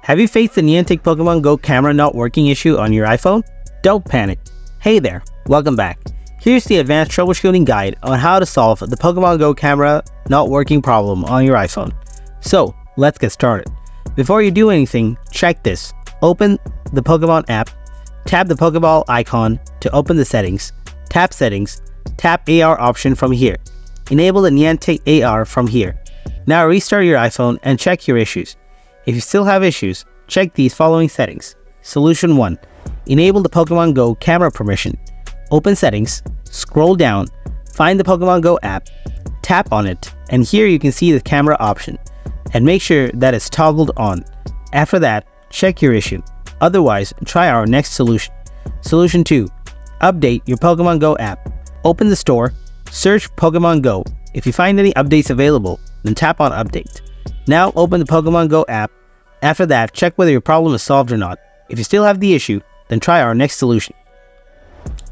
Have you faced the Niantic Pokemon Go camera not working issue on your iPhone? Don't panic. Hey there, welcome back. Here's the advanced troubleshooting guide on how to solve the Pokemon Go camera not working problem on your iPhone. So, let's get started. Before you do anything, check this. Open the Pokemon app, tap the Pokeball icon to open the settings, tap settings, tap AR option from here. Enable the Niantic AR from here. Now restart your iPhone and check your issues. If you still have issues, check these following settings. Solution 1. Enable the Pokemon Go camera permission. Open settings, scroll down, find the Pokemon Go app, tap on it, and here you can see the camera option. And make sure that it's toggled on. After that, check your issue. Otherwise, try our next solution. Solution 2. Update your Pokemon Go app. Open the store, search Pokemon Go. If you find any updates available, then tap on Update. Now open the Pokemon Go app. After that, check whether your problem is solved or not. If you still have the issue, then try our next solution.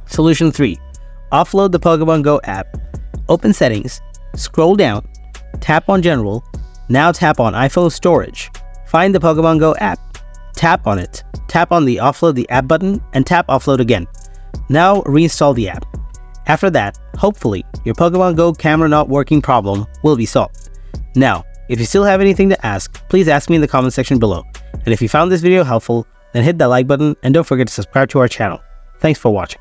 Solution 3. Offload the Pokemon Go app. Open settings, scroll down, tap on General, now tap on iPhone storage. Find the Pokemon Go app, tap on it, tap on the Offload the app button, and tap Offload again. Now reinstall the app. After that, hopefully, your Pokemon Go camera not working problem will be solved. Now, if you still have anything to ask, please ask me in the comment section below. And if you found this video helpful, then hit that like button and don't forget to subscribe to our channel. Thanks for watching.